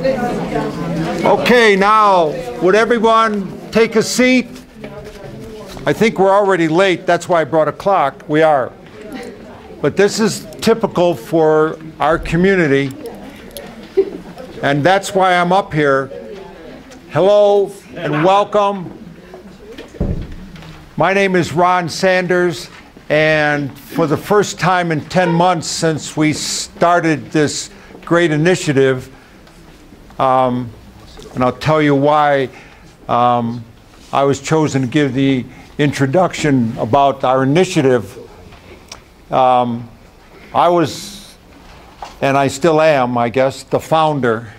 Okay, now, would everyone take a seat? I think we're already late. That's why I brought a clock. We are. But this is typical for our community. And that's why I'm up here. Hello and welcome. My name is Ron Sanders, and for the first time in 10 months since we started this great initiative, and I'll tell you why I was chosen to give the introduction about our initiative. I was, and I still am, I guess, the founder.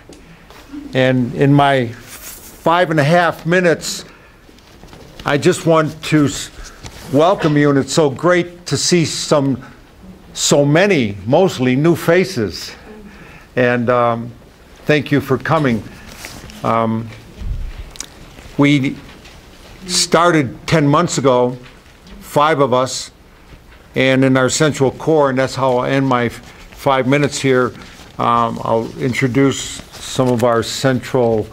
And in my 5.5 minutes, I just want to welcome you, and it's so great to see so many, mostly new faces. And thank you for coming. We started 10 months ago, 5 of us, and in our central core, and that's how I'll end my 5 minutes here. I'll introduce some of our central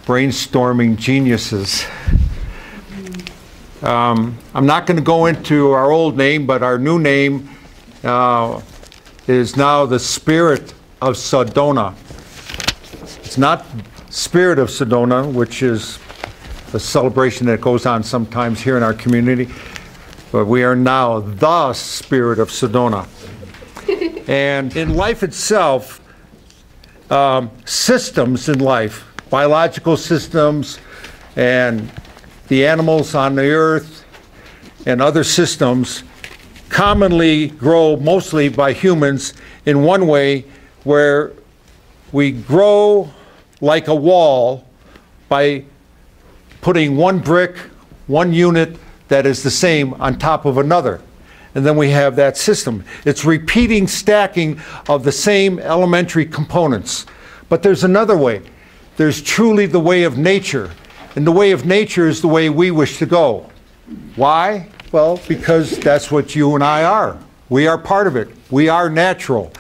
brainstorming geniuses. I'm not going to go into our old name, but our new name is now the Spirit of Sedona. It's not Spirit of Sedona, which is a celebration that goes on sometimes here in our community, but we are now the Spirit of Sedona. And in life itself, systems in life, biological systems and the animals on the earth and other systems commonly grow mostly by humans in one way, where we grow like a wall by putting one brick, one unit that is the same on top of another. And then we have that system. It's repeating stacking of the same elementary components. But there's another way. There's truly the way of nature. And the way of nature is the way we wish to go. Why? Well, because that's what you and I are. We are part of it. We are natural.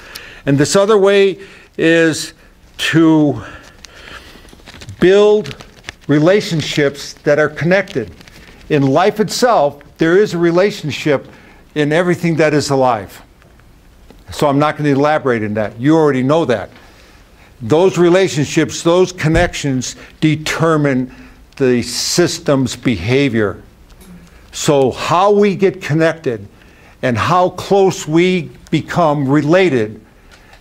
And this other way is to build relationships that are connected. In life itself, there is a relationship in everything that is alive. So I'm not going to elaborate on that. You already know that. Those relationships, those connections determine the system's behavior. So how we get connected and how close we become related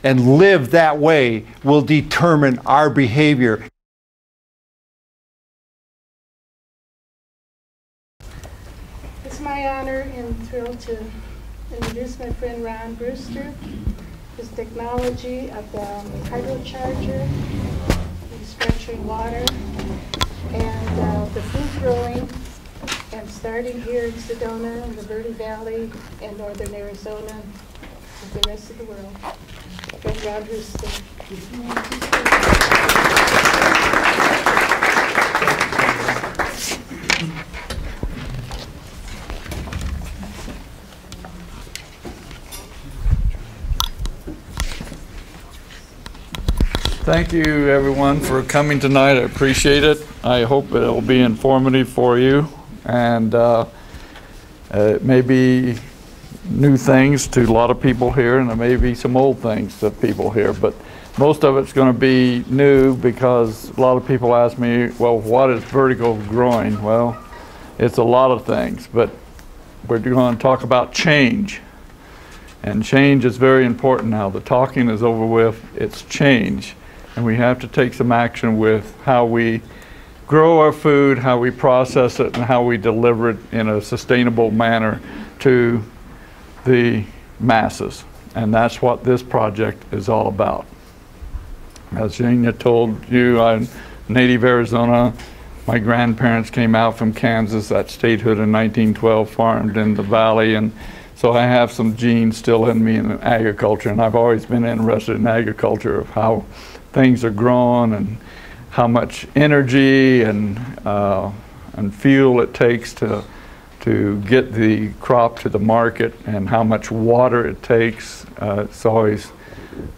and live that way will determine our behavior. It's my honor and thrill to introduce my friend Ron Brewster. His technology of the hydrocharger, he's structuring water, and the food growing, and starting here in Sedona, in the Verde Valley, and northern Arizona, with the rest of the world. Friend Ron Brewster. Thank you, everyone, for coming tonight. I appreciate it. I hope it'll be informative for you, and it may be new things to a lot of people here, and there may be some old things to people here, but most of it's going to be new because a lot of people ask me, well, what is vertical growing? Well, it's a lot of things, but we're going to talk about change. And change is very important now. The talking is over with. It's change. And we have to take some action with how we grow our food, how we process it, and how we deliver it in a sustainable manner to the masses. And that's what this project is all about. As Jania told you, I'm native Arizona. My grandparents came out from Kansas at statehood in 1912, farmed in the valley, and so I have some genes still in me in agriculture, and I've always been interested in agriculture, of how things are grown and how much energy and fuel it takes to get the crop to the market, and how much water it takes. It's always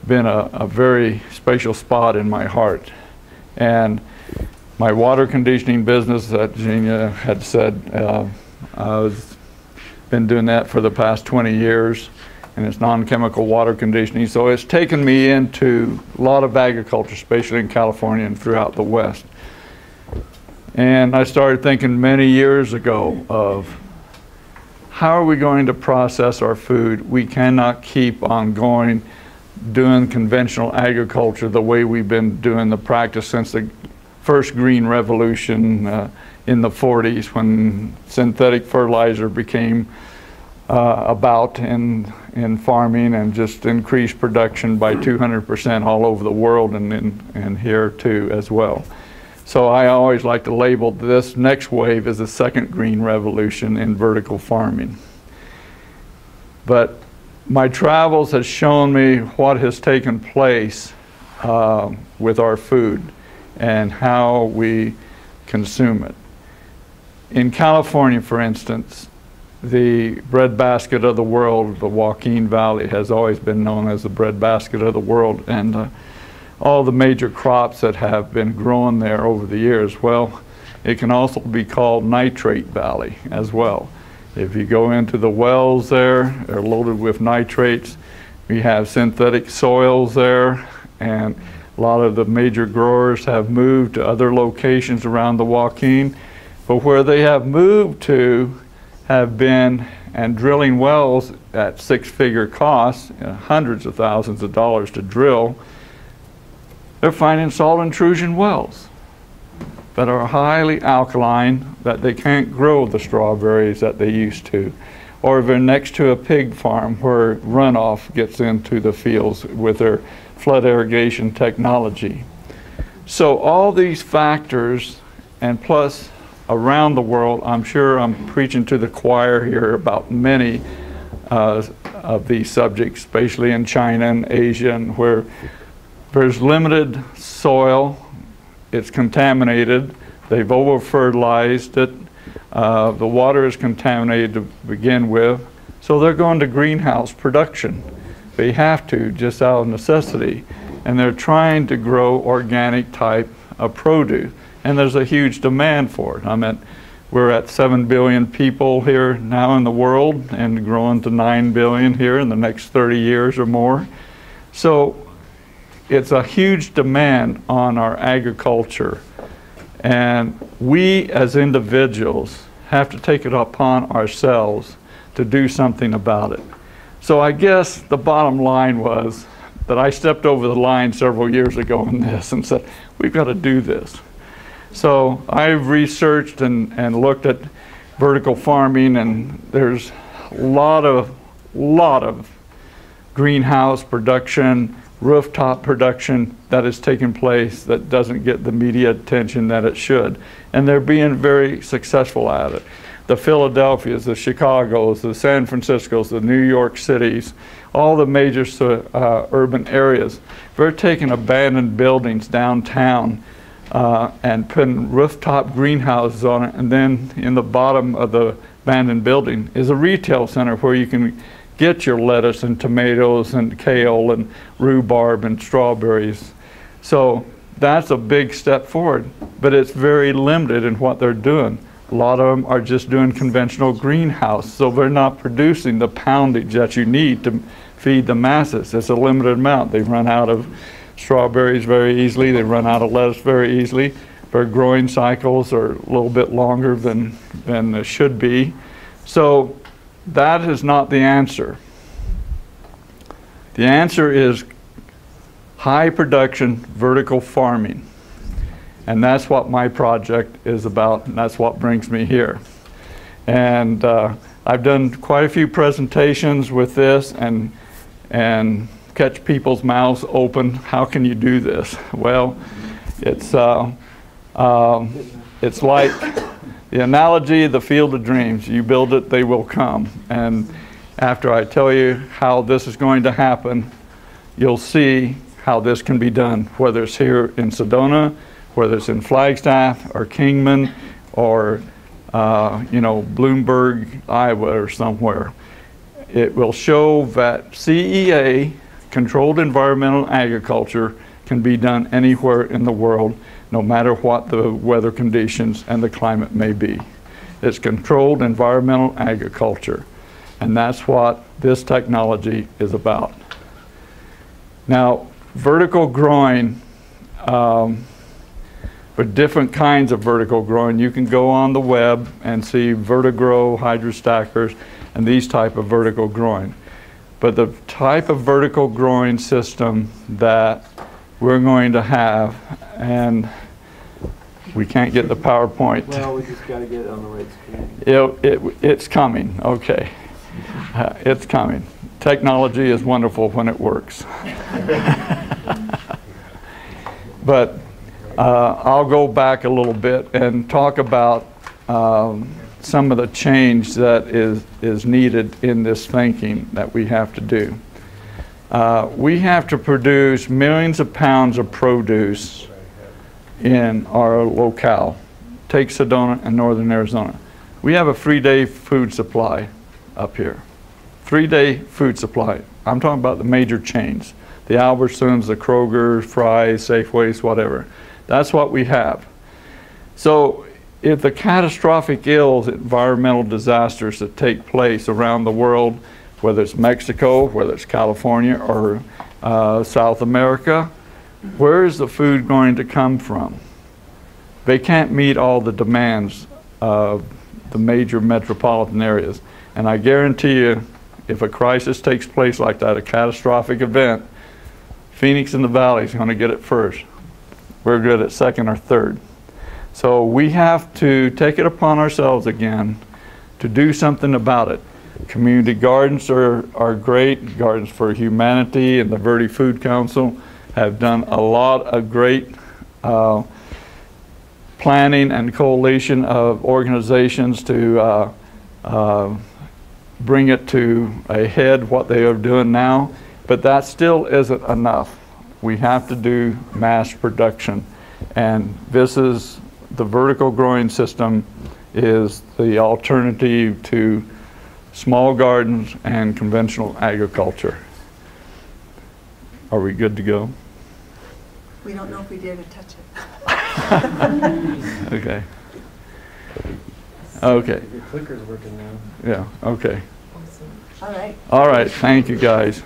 been a very special spot in my heart. And my water conditioning business that Gina had said, I've been doing that for the past 20 years, and it's non-chemical water conditioning. So it's taken me into a lot of agriculture, especially in California and throughout the West. And I started thinking many years ago of how are we going to process our food? We cannot keep on going doing conventional agriculture the way we've been doing the practice since the first green revolution in the 40s, when synthetic fertilizer became about in farming and just increased production by 200% all over the world, and here too as well. So I always like to label this next wave as the second green revolution in vertical farming. But my travels has shown me what has taken place with our food and how we consume it. In California, for instance, the breadbasket of the world, the Joaquin Valley, has always been known as the breadbasket of the world, and all the major crops that have been grown there over the years, well, it can also be called Nitrate Valley as well. If you go into the wells there, they're loaded with nitrates. We have synthetic soils there, and a lot of the major growers have moved to other locations around the Joaquin. But where they have moved to have been and drilling wells at six-figure costs, hundreds of thousands of dollars to drill. They're finding salt intrusion wells that are highly alkaline, that they can't grow the strawberries that they used to. Or they're next to a pig farm where runoff gets into the fields with their flood irrigation technology. So all these factors, and plus around the world, I'm sure I'm preaching to the choir here about many of these subjects, especially in China and Asia, and where there's limited soil, it's contaminated, they've over-fertilized it, the water is contaminated to begin with, so they're going to greenhouse production. They have to, just out of necessity, and they're trying to grow organic type of produce, and there's a huge demand for it. I mean, we're at 7 billion people here now in the world, and growing to 9 billion here in the next 30 years or more. So it's a huge demand on our agriculture, and we as individuals have to take it upon ourselves to do something about it. So I guess the bottom line was that I stepped over the line several years ago in this and said, we've got to do this. So I've researched and looked at vertical farming, and there's a lot of greenhouse production, rooftop production that is taking place that doesn't get the media attention that it should. And they're being very successful at it. The Philadelphias, the Chicagos, the San Franciscos, the New York cities, all the major urban areas, they're taking abandoned buildings downtown and putting rooftop greenhouses on it, and then in the bottom of the abandoned building is a retail center where you can get your lettuce and tomatoes and kale and rhubarb and strawberries. So that's a big step forward, but it's very limited in what they're doing. A lot of them are just doing conventional greenhouse, so they're not producing the poundage that you need to feed the masses. It's a limited amount. They run out of strawberries very easily. They run out of lettuce very easily. Their growing cycles are a little bit longer than they should be. So that is not the answer. The answer is high production vertical farming. And that's what my project is about, and that's what brings me here. And I've done quite a few presentations with this and catch people's mouths open. How can you do this? Well, it's like the analogy of the field of dreams. You build it, they will come. And after I tell you how this is going to happen, you'll see how this can be done, whether it's here in Sedona, whether it's in Flagstaff or Kingman or Bloomberg, Iowa or somewhere. It will show that CEA controlled environmental agriculture can be done anywhere in the world, no matter what the weather conditions and the climate may be. It's controlled environmental agriculture, and that's what this technology is about. Now, vertical growing, for different kinds of vertical growing, you can go on the web and see vertigrow, hydrostackers, and these type of vertical growing. But the type of vertical growing system that we're going to have, and we can't get the PowerPoint. Well, we just got to get it on the right screen. It's coming, okay. It's coming. Technology is wonderful when it works. But I'll go back a little bit and talk about some of the change that is needed in this thinking that we have to do. We have to produce millions of pounds of produce in our locale. Take Sedona and northern Arizona. We have a 3-day food supply up here. 3-day food supply. I'm talking about the major chains. The Albertsons, the Krogers, Fry's, Safeways, whatever. That's what we have. So if the catastrophic ills, environmental disasters that take place around the world, whether it's Mexico, whether it's California, or South America, where is the food going to come from? They can't meet all the demands of the major metropolitan areas. And I guarantee you, if a crisis takes place like that, a catastrophic event, Phoenix and the Valley is going to get it first. We're good at second or third. So we have to take it upon ourselves again to do something about it. Community gardens are great. Gardens for Humanity and the Verde Food Council have done a lot of great planning and coalition of organizations to bring it to a head what they are doing now. But that still isn't enough. We have to do mass production. And this is the vertical growing system is the alternative to small gardens and conventional agriculture. Are we good to go? We don't know if we dare to touch it. Okay. Okay. Your clicker's working now. Yeah, okay. All right. All right, thank you guys.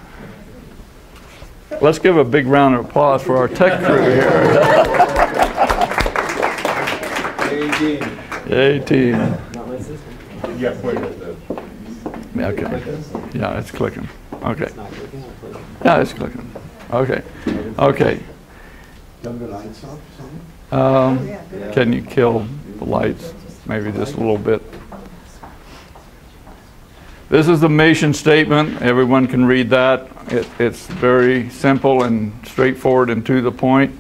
Let's give a big round of applause for our tech crew here. 18. Not my system. Yeah, wait a minute. Okay. Yeah, it's clicking. Okay. It's not clicking, or clicking? Yeah, it's clicking. Okay. Okay. Turn the lights off or something? Yeah, good. Can you kill the lights? Maybe just a little bit. This is the mission statement. Everyone can read that. It's very simple and straightforward and to the point.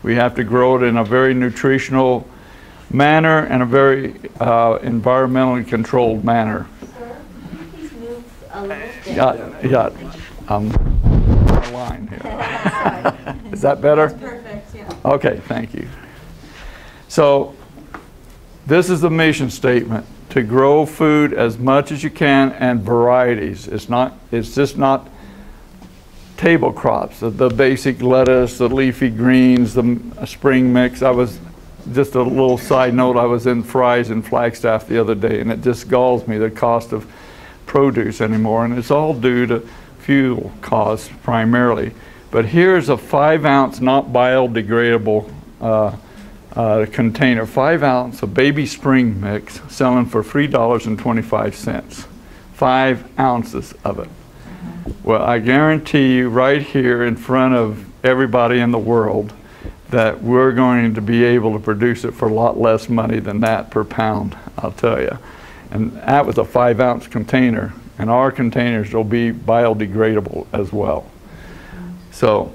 We have to grow it in a very nutritional manner and a very environmentally controlled manner. Sir, can you please move a little bit? Yeah, on the line here. Is that better? Perfect, yeah. Okay, thank you. So this is the mission statement: to grow food as much as you can and varieties. It's just not table crops, the basic lettuce, the leafy greens, the spring mix. I was, just a little side note, I was in Fry's in Flagstaff the other day, and it just galls me the cost of produce anymore, and it's all due to fuel costs primarily. But here's a 5-ounce not biodegradable container, 5 ounce of baby spring mix, selling for $3.25. 5 ounces of it. Well, I guarantee you right here in front of everybody in the world that we're going to be able to produce it for a lot less money than that per pound, I'll tell you. And that was a 5-ounce container, and our containers will be biodegradable as well. So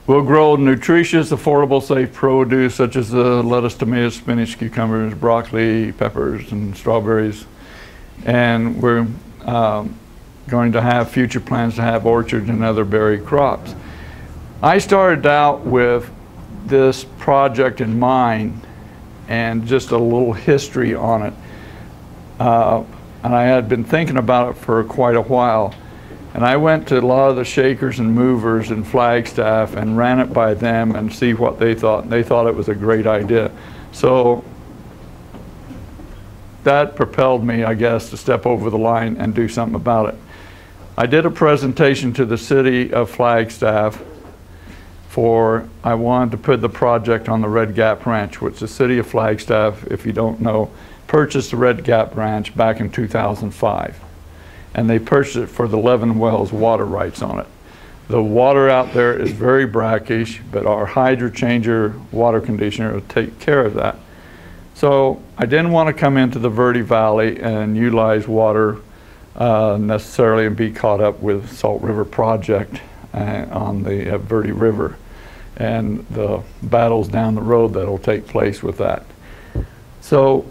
we'll grow nutritious, affordable, safe produce such as lettuce, tomatoes, spinach, cucumbers, broccoli, peppers, and strawberries. And we're going to have future plans to have orchards and other berry crops. I started out with this project in mind and just a little history on it. and I had been thinking about it for quite a while. And I went to a lot of the shakers and movers in Flagstaff and ran it by them and see what they thought. And they thought it was a great idea. So that propelled me, I guess, to step over the line and do something about it. I did a presentation to the city of Flagstaff I wanted to put the project on the Red Gap Ranch, which the city of Flagstaff, if you don't know, purchased the Red Gap Ranch back in 2005. And they purchased it for the 11 wells water rights on it. The water out there is very brackish, but our hydro changer water conditioner will take care of that. So I didn't want to come into the Verde Valley and utilize water necessarily and be caught up with Salt River Project on the Verde River and the battles down the road that will take place with that. So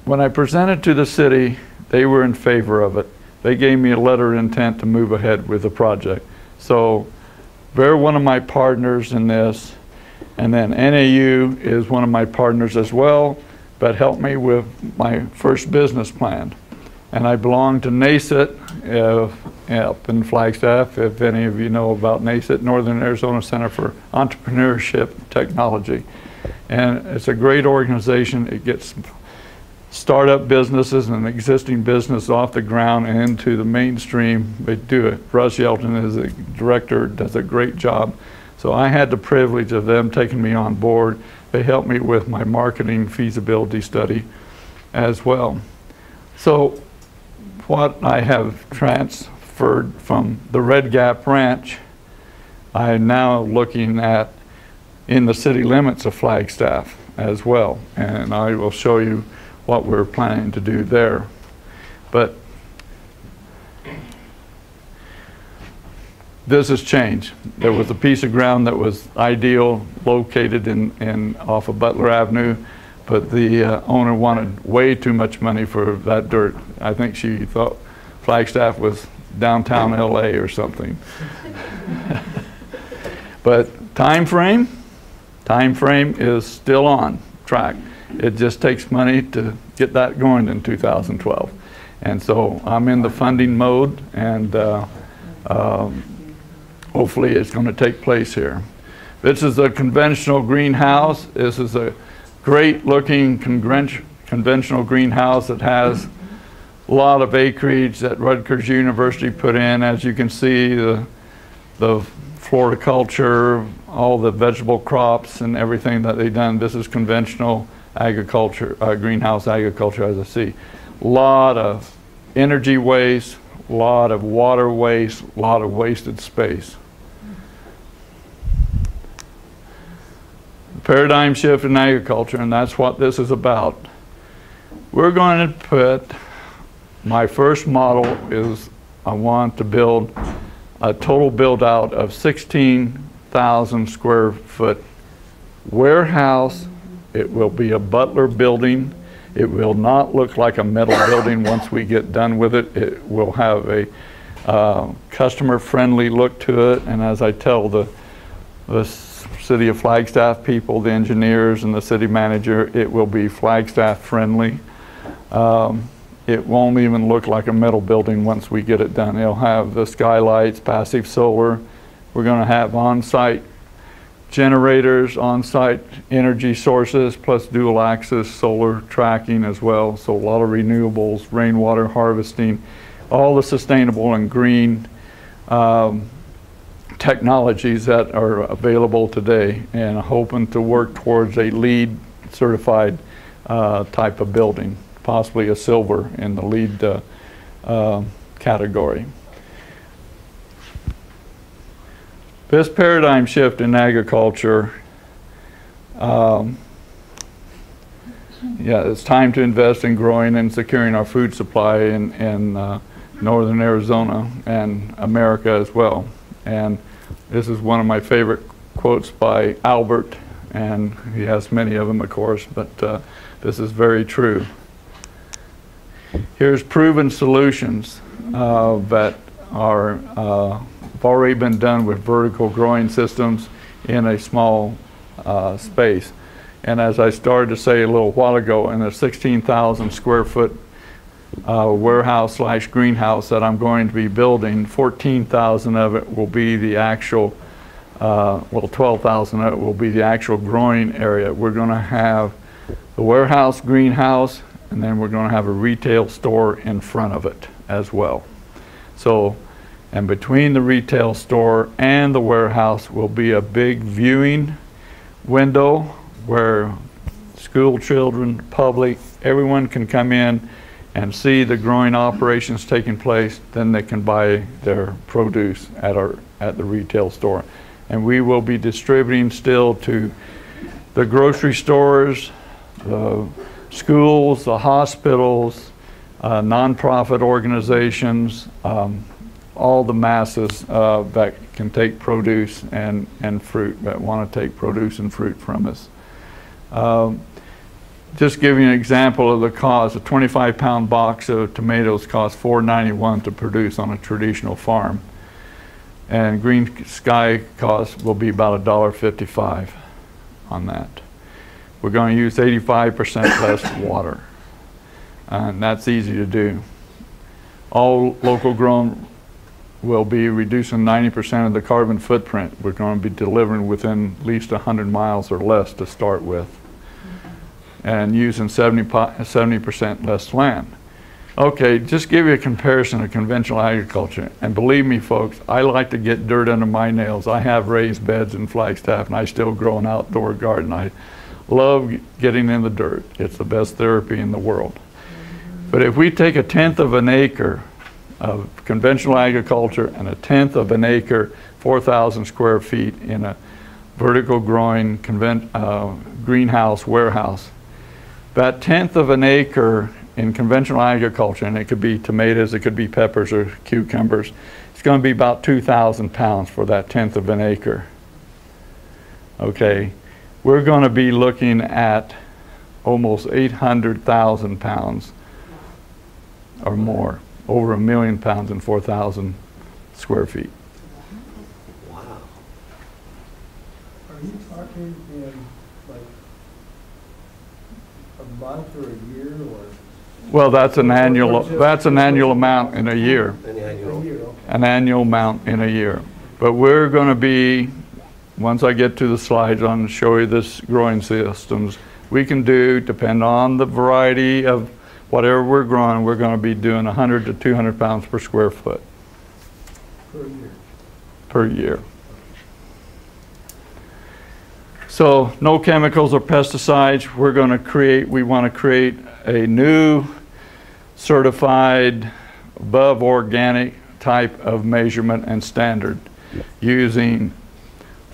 when I presented to the city, they were in favor of it. They gave me a letter of intent to move ahead with the project. So they're one of my partners in this. And then NAU is one of my partners as well, but helped me with my first business plan. And I belong to NACET up in Flagstaff, if any of you know about NACET, Northern Arizona Center for Entrepreneurship Technology. And it's a great organization. It gets startup businesses and existing business off the ground and into the mainstream. They do it. Russ Yelton is the director, does a great job. So I had the privilege of them taking me on board. They helped me with my marketing feasibility study as well. So what I have transferred from the Red Gap Ranch, I'm now looking at in the city limits of Flagstaff as well. And I will show you what we're planning to do there. But this has changed. There was a piece of ground that was ideal, located in off of Butler Avenue, but the owner wanted way too much money for that dirt. I think she thought Flagstaff was downtown LA or something. But time frame is still on track. It just takes money to get that going in 2012. And so I'm in the funding mode, and hopefully it's going to take place here. This is a conventional greenhouse. This is a great looking conventional greenhouse that has a lot of acreage that Rutgers University put in. As you can see, the floriculture, all the vegetable crops and everything that they've done. This is conventional agriculture, greenhouse agriculture, as I see. A lot of energy waste, a lot of water waste, a lot of wasted space. Paradigm shift in agriculture, and that's what this is about. We're going to put, my first model is I want to build a total build out of 16,000 square foot warehouse. It will be a Butler building. It will not look like a metal building once we get done with it. It will have a customer-friendly look to it, and as I tell the City of Flagstaff people, the engineers and the city manager, it will be Flagstaff friendly. It won't even look like a metal building once we get it done. It'll have the skylights, passive solar. We're going to have on-site generators, on-site energy sources, plus dual axis solar tracking as well. So a lot of renewables, rainwater harvesting, all the sustainable and green technologies that are available today, and hoping to work towards a LEED certified type of building, possibly a silver in the LEED category. This paradigm shift in agriculture, yeah, it's time to invest in growing and securing our food supply in northern Arizona and America as well. And this is one of my favorite quotes by Albert, and he has many of them, of course, but this is very true. Here's proven solutions that are have already been done with vertical growing systems in a small space. And as I started to say a little while ago, in a 16,000 square foot warehouse / greenhouse that I'm going to be building, 14,000 of it will be the actual, 12,000 of it will be the actual growing area. We're going to have the warehouse, greenhouse, and then we're going to have a retail store in front of it as well. So, and between the retail store and the warehouse will be a big viewing window where school children, public, everyone can come in and see the growing operations taking place. Then they can buy their produce at the retail store. And we will be distributing still to the grocery stores, the schools, the hospitals, nonprofit organizations, all the masses that can take produce and fruit, that want to take produce and fruit from us. Just giving an example of the cost, a 25-pound box of tomatoes costs $4.91 to produce on a traditional farm. And Green Sky cost will be about $1.55 on that. We're going to use 85% less water. And that's easy to do. All local grown will be reducing 90% of the carbon footprint. We're going to be delivering within at least 100 miles or less to start with. And using 70% less land. Okay, just give you a comparison of conventional agriculture. And believe me, folks, I like to get dirt under my nails. I have raised beds in Flagstaff, and I still grow an outdoor garden. I love getting in the dirt. It's the best therapy in the world. But if we take 1/10 of an acre of conventional agriculture and 1/10 of an acre, 4,000 square feet in a vertical growing greenhouse warehouse, that 1/10 of an acre in conventional agriculture, and it could be tomatoes, it could be peppers or cucumbers, it's going to be about 2,000 pounds for that 1/10 of an acre. Okay, we're going to be looking at almost 800,000 pounds or more, over 1 million pounds in 4,000 square feet. Wow. Are you talking in like a month or a year or? Well, that's an annual amount in a year. An annual. An annual amount in a year. But we're going to be, once I get to the slides on show you this growing systems, we can do, depend on the variety of whatever we're growing, we're going to be doing 100 to 200 pounds per square foot. Per year. Per year. So no chemicals or pesticides. We're going to create, we want to create a new certified above organic type of measurement and standard using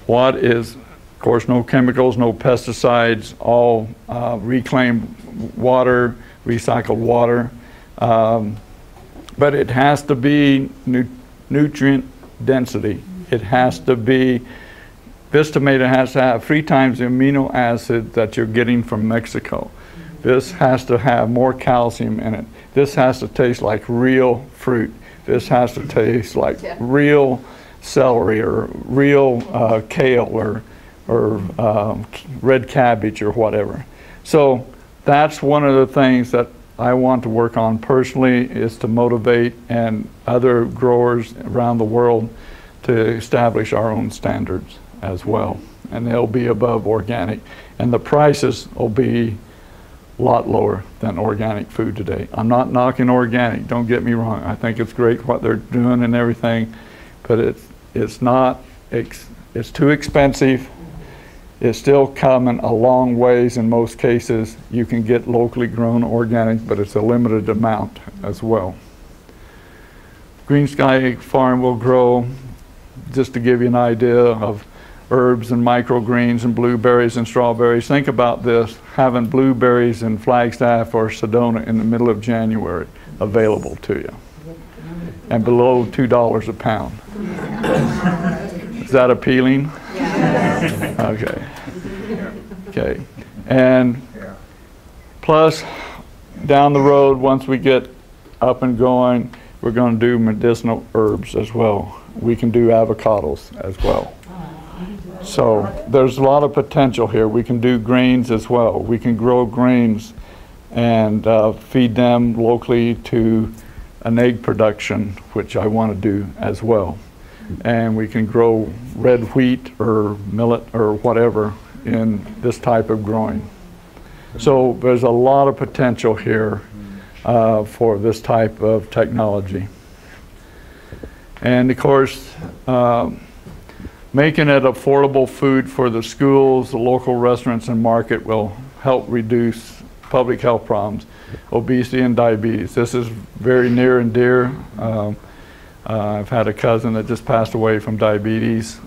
what is, of course, no chemicals, no pesticides, all reclaimed water, recycled water, but it has to be nutrient density. It has to be, this tomato has to have 3 times the amino acid that you're getting from Mexico. This has to have more calcium in it. This has to taste like real fruit. This has to taste like real celery or real kale or red cabbage or whatever. So that's one of the things that I want to work on personally, is to motivate and other growers around the world to establish our own standards as well. And they'll be above organic. And the prices will be a lot lower than organic food today. I'm not knocking organic, don't get me wrong. I think it's great what they're doing and everything, but it's not, it's too expensive. It's still coming a long ways in most cases. You can get locally grown organic, but it's a limited amount as well. Green Sky Farm will grow, just to give you an idea, of herbs and microgreens and blueberries and strawberries. Think about this, having blueberries in Flagstaff or Sedona in the middle of January available to you, and below $2 a pound. Is that appealing? Yeah. Okay. Okay. And plus, down the road, once we get up and going, we're going to do medicinal herbs as well. We can do avocados as well. So there's a lot of potential here. We can do grains as well. We can grow grains and feed them locally to an egg production, which I want to do as well. And we can grow red wheat or millet or whatever in this type of growing. So there's a lot of potential here for this type of technology. And of course, making it affordable food for the schools, the local restaurants and market will help reduce public health problems, obesity and diabetes. This is very near and dear. I've had a cousin that just passed away from diabetes.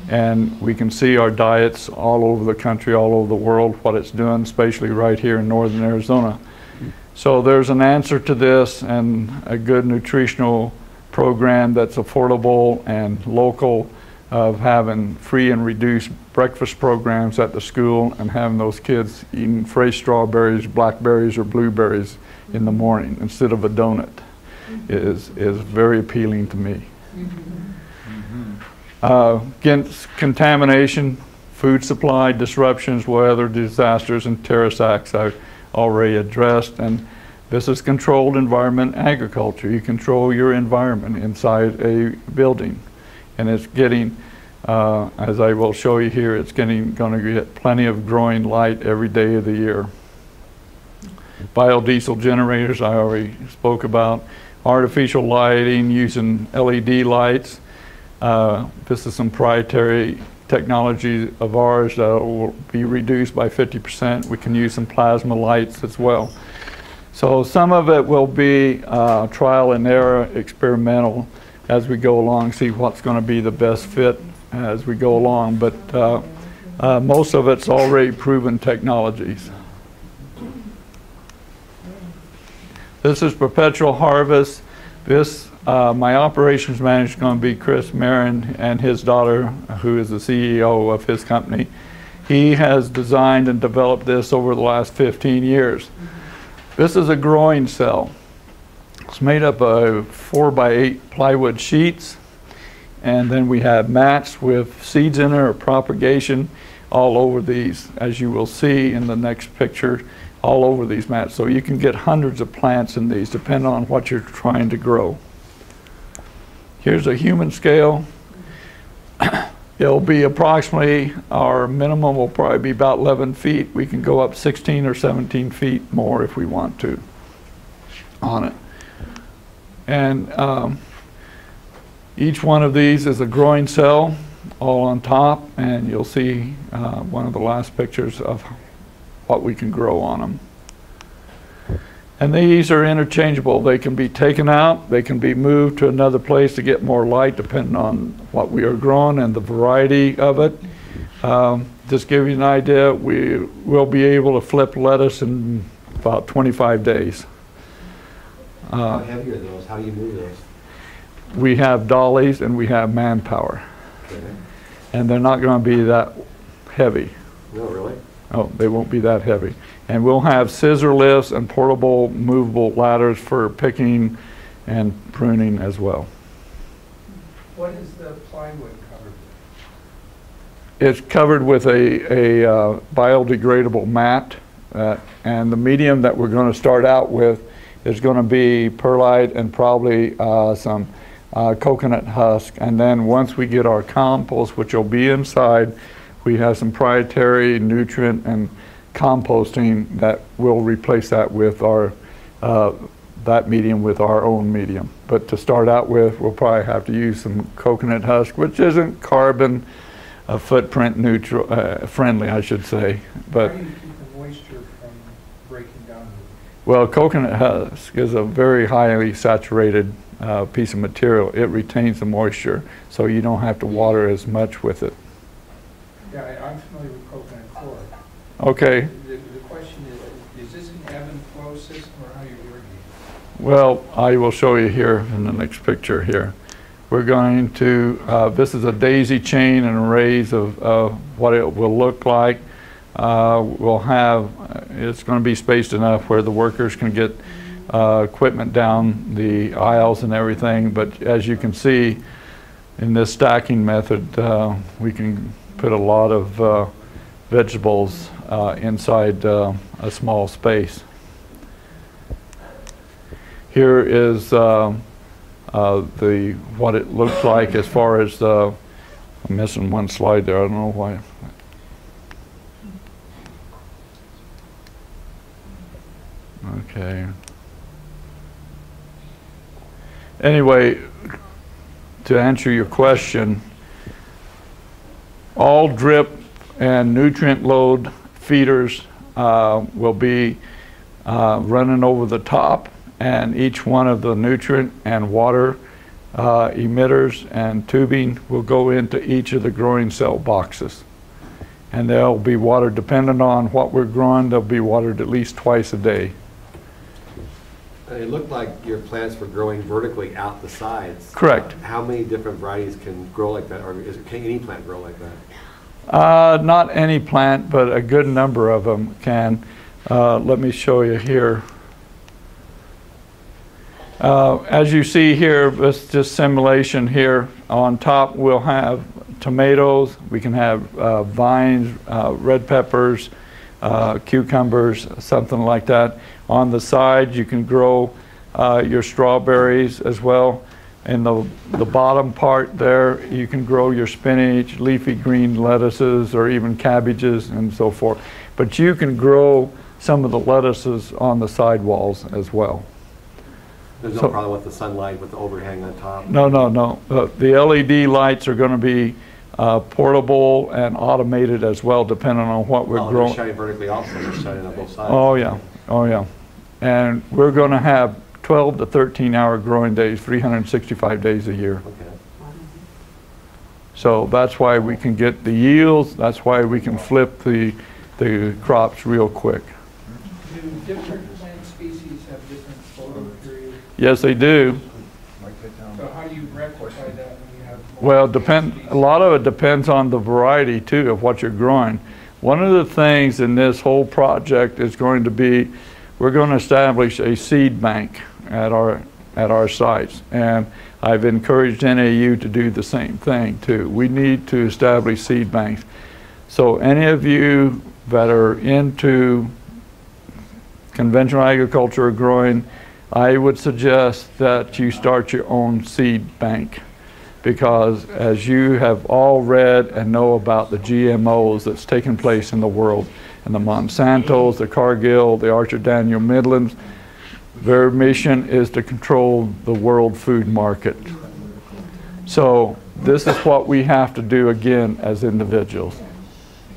And we can see our diets all over the country, all over the world, what it's doing, especially right here in northern Arizona. So there's an answer to this, and a good nutritional program that's affordable and local, of having free and reduced breakfast programs at the school and having those kids eating fresh strawberries, blackberries, or blueberries in the morning instead of a donut is very appealing to me. Against contamination, food supply disruptions, weather disasters, and terrorist acts I've already addressed. And this is controlled environment agriculture. You control your environment inside a building. And it's getting, as I will show you here, it's going to get plenty of growing light every day of the year. Biodiesel generators, I already spoke about. Artificial lighting using LED lights. This is some proprietary technology of ours that will be reduced by 50%. We can use some plasma lights as well. So some of it will be trial and error, experimental as we go along, see what's going to be the best fit as we go along. But most of it's already proven technologies. This is perpetual harvest. This, my operations manager is going to be Chris Marin and his daughter, who is the CEO of his company. He has designed and developed this over the last 15 years. This is a growing cell. It's made up of 4x8 plywood sheets, and then we have mats with seeds in it or propagation all over these, as you will see in the next picture, all over these mats. So you can get hundreds of plants in these depending on what you're trying to grow. Here's a human scale. It'll be approximately, our minimum will probably be about 11 feet. We can go up 16 or 17 feet more if we want to on it. And each one of these is a growing cell all on top, and you'll see one of the last pictures of what we can grow on them. And these are interchangeable. They can be taken out, they can be moved to another place to get more light depending on what we are growing and the variety of it. Just give you an idea, we will be able to flip lettuce in about 25 days. How heavy are those? How do you move those? We have dollies and we have manpower. Okay. And they're not going to be that heavy. No, really? Oh, they won't be that heavy. And we'll have scissor lifts and portable movable ladders for picking and pruning as well. What is the plywood covered with? It's covered with a biodegradable mat, and the medium that we're going to start out with is going to be perlite and probably some coconut husk. And then once we get our compost, which will be inside, we have some proprietary nutrient and composting that will replace that with our that medium with our own medium. But to start out with, we'll probably have to use some coconut husk, which isn't carbon footprint neutral friendly, I should say. But How do you keep the moisture from breaking down? well, coconut husk is a very highly saturated piece of material. It retains the moisture, so you don't have to water as much with it. Yeah, I'm familiar with coconut chloride. Okay. The question is this an ebb and flow system or how you irrigate? Well, I will show you here in the next picture here. We're going to, this is a daisy chain and arrays of what it will look like. We'll have, it's going to be spaced enough where the workers can get equipment down the aisles and everything, but as you can see, in this stacking method, we can put a lot of vegetables inside a small space. Here is what it looks like as far as I'm missing one slide there. I don't know why. Okay. Anyway, to answer your question, all drip and nutrient load feeders will be running over the top, and each one of the nutrient and water emitters and tubing will go into each of the growing cell boxes. And they'll be watered, depending on what we're growing, they'll be watered at least twice a day. It looked like your plants were growing vertically out the sides. Correct. How many different varieties can grow like that, or can any plant grow like that? Not any plant, but a good number of them can. Let me show you here. As you see here, this just simulation here. On top we'll have tomatoes, we can have vines, red peppers, cucumbers, something like that. On the side you can grow your strawberries as well. In the bottom part there you can grow your spinach, leafy green lettuces, or even cabbages and so forth. But you can grow some of the lettuces on the sidewalls as well. There's no problem with the sunlight, with the overhang on top? No, no, no. The LED lights are going to be portable and automated as well, depending on what we're growing. They're shining vertically also, they're shining on both sides. Oh yeah, oh yeah. And we're going to have 12 to 13-hour growing days, 365 days a year. Okay. So that's why we can get the yields. That's why we can flip the crops real quick. Do different plant species have different photo periods? Yes, they do. So how do you rectify that when you have? Well, a lot of it depends on the variety too of what you're growing. One of the things in this whole project is going to be, we're going to establish a seed bank at our sites, and I've encouraged NAU to do the same thing too. We need to establish seed banks. So any of you that are into conventional agriculture or growing, I would suggest that you start your own seed bank, because as you have all read and know about the GMOs that's taken place in the world, and the Monsantos, the Cargill, the Archer Daniel Midlands, their mission is to control the world food market. So this is what we have to do again as individuals.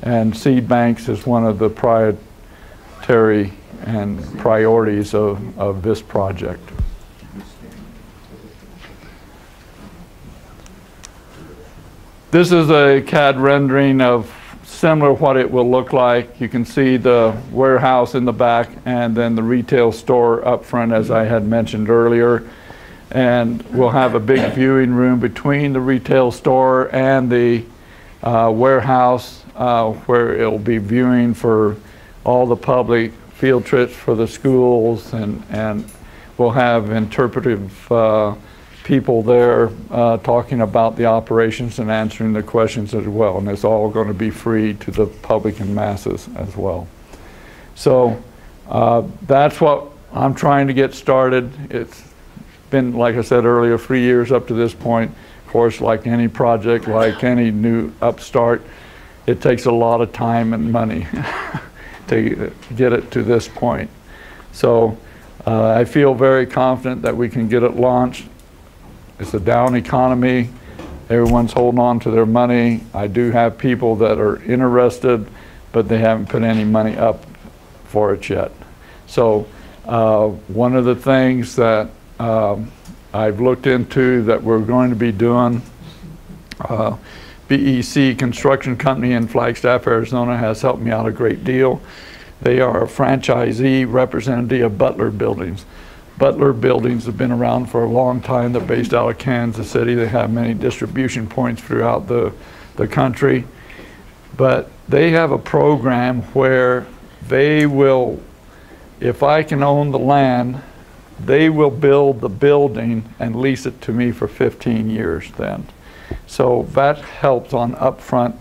And seed banks is one of the proprietary and priorities of this project. This is a CAD rendering of similar what it will look like. You can see the warehouse in the back and then the retail store up front, as I had mentioned earlier. And we'll have a big viewing room between the retail store and the warehouse where it'll be viewing for all the public, field trips for the schools, and we'll have interpretive people there talking about the operations and answering the questions as well. And it's all going to be free to the public and masses as well. So that's what I'm trying to get started. It's been, like I said earlier, 3 years up to this point. Of course, like any project, like any new upstart, it takes a lot of time and money to get it to this point. So I feel very confident that we can get it launched. It's a down economy. Everyone's holding on to their money. I do have people that are interested, but they haven't put any money up for it yet. So one of the things that I've looked into that we're going to be doing, BEC Construction Company in Flagstaff, Arizona has helped me out a great deal. They are a franchisee representative of Butler Buildings. Butler Buildings have been around for a long time. They're based out of Kansas City. They have many distribution points throughout the country. But they have a program where they will, if I can own the land, they will build the building and lease it to me for 15 years then. So that helps on upfront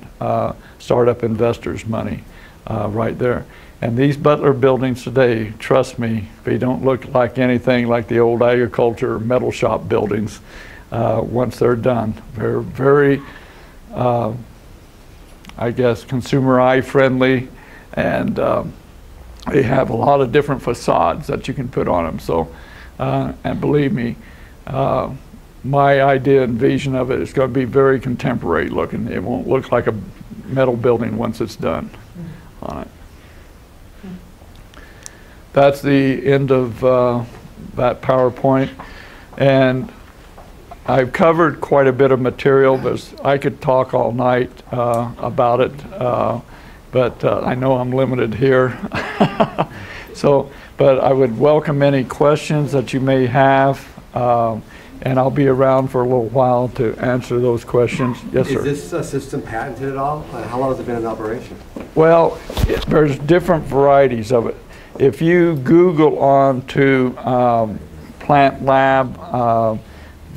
startup investors' money right there. And these Butler buildings today, trust me, they don't look like anything like the old agriculture metal shop buildings once they're done. They're very, I guess, consumer eye friendly, and they have a lot of different facades that you can put on them. So, and believe me, my idea and vision of it is going to be very contemporary looking. It won't look like a metal building once it's done on it. That's the end of that PowerPoint, and I've covered quite a bit of material, but I could talk all night about it, but I know I'm limited here. So, but I would welcome any questions that you may have, and I'll be around for a little while to answer those questions. Yes, sir. Is this system patented at all? How long has it been in operation? Well, there's different varieties of it. If you Google on to Plant Lab,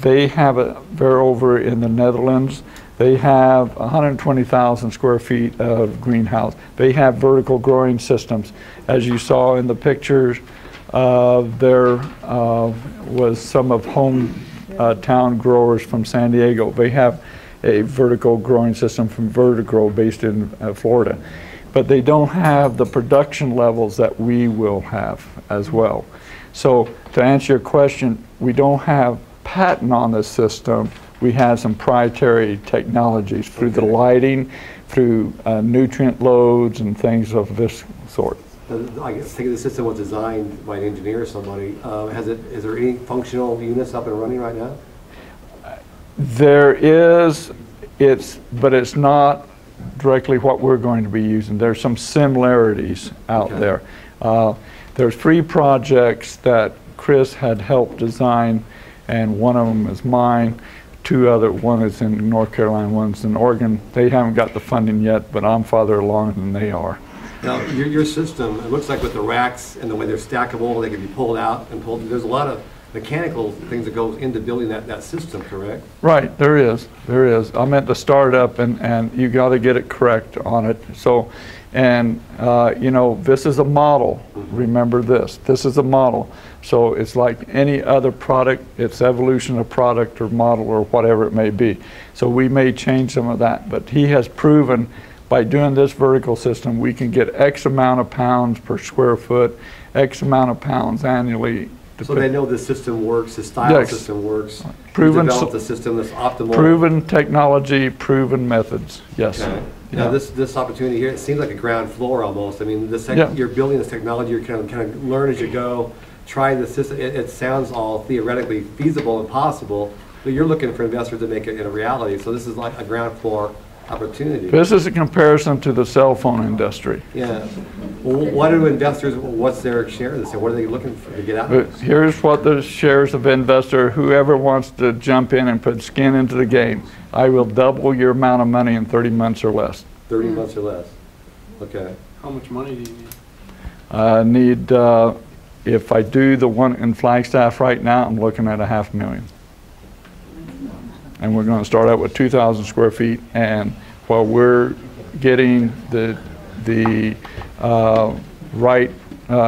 they have it, they're over in the Netherlands. They have 120,000 square feet of greenhouse. They have vertical growing systems. As you saw in the pictures, there was some of hometown growers from San Diego. They have a vertical growing system from Vertigrow based in Florida. But they don't have the production levels that we will have as well. So to answer your question, we don't have patent on this system. We have some proprietary technologies through the lighting, through nutrient loads and things of this sort. I think the system was designed by an engineer or somebody. Is there any functional units up and running right now? There is, but it's not directly what we're going to be using. There's some similarities out there. There's 3 projects that Chris had helped design, and one of them is mine. 2 other, one is in North Carolina, one's in Oregon. They haven't got the funding yet, but I'm farther along than they are. Now, your system, it looks like with the racks and the way they're stackable, they can be pulled out and pulled. There's a lot of mechanical things that goes into building that system, correct? Right, there is. I meant the startup, and you got to get it correct on it. So, and you know, this is a model. Remember this. This is a model. So it's like any other product. It's evolution of product or model or whatever it may be. So we may change some of that, but he has proven by doing this vertical system, we can get X amount of pounds per square foot, X amount of pounds annually. So they know the system works, the style system works. Proven, developed the system that's optimal. Proven technology, proven methods. Yes. Okay. Yeah. Now this opportunity here, it seems like a ground floor almost. I mean, you're building this technology. You're kind of learn as you go. Try the system. It sounds all theoretically feasible and possible, but you're looking for investors to make it a reality. So this is like a ground floor opportunity. This is a comparison to the cell phone industry. Yeah. Well, what do investors, what's their share of this? What are they looking for to get out of this? Here's what the shares of investor, whoever wants to jump in and put skin into the game. I will double your amount of money in 30 months or less. 30 months or less. Okay. How much money do you need? I need, if I do the one in Flagstaff right now, I'm looking at $500,000. And we're going to start out with 2,000 square feet, and while we're getting the right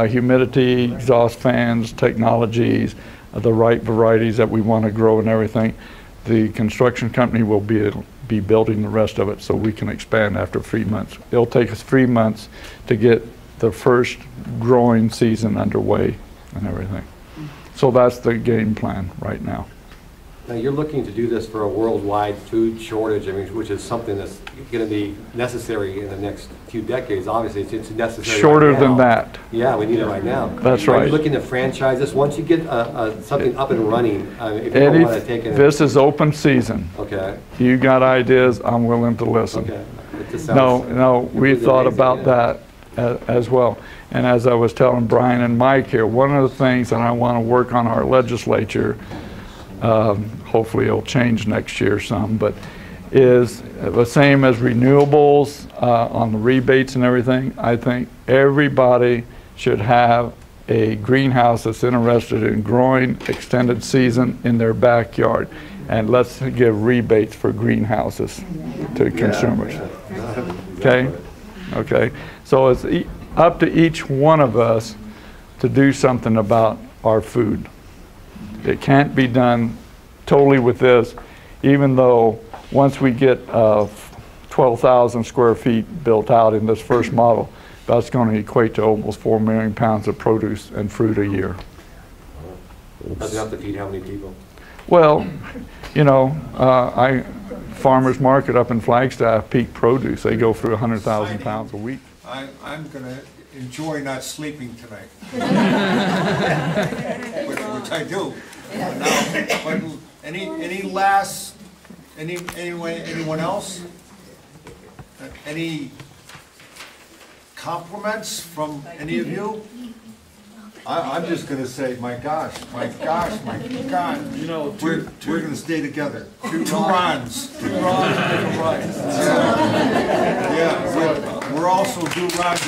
humidity, exhaust fans, technologies, the right varieties that we want to grow and everything, the construction company will be building the rest of it so we can expand after 3 months. It'll take us 3 months to get the first growing season underway and everything. So that's the game plan right now. Now you're looking to do this for a worldwide food shortage, I mean, which is something that's going to be necessary in the next few decades. Obviously, it's necessary. Shorter right than now. that. Yeah, we need it right now. That's Are right. you looking to franchise this? Once you get something up and running, if you don't want to take it. This is open season. Okay. You got ideas, I'm willing to listen. Okay. It just sounds No, we thought amazing, about yeah. that as well. And as I was telling Brian and Mike here, one of the things that I want to work on our legislature, hopefully it'll change next year some, but is the same as renewables on the rebates and everything. I think everybody should have a greenhouse that's interested in growing extended season in their backyard. and let's give rebates for greenhouses to consumers. Okay? Okay. So it's up to each one of us to do something about our food. It can't be done totally with this, even though once we get 12,000 square feet built out in this first model, that's going to equate to almost 4 million pounds of produce and fruit a year. Does it have to feed how many people? Well, you know, farmers market up in Flagstaff, peak produce, they go through 100,000 pounds a week. I'm going to enjoy not sleeping tonight. which I do. But anyone else? Any compliments from any of you? I'm just going to say, my gosh, my God. You know, We're going to stay together. Two Rons. Yeah, we're also do Ron.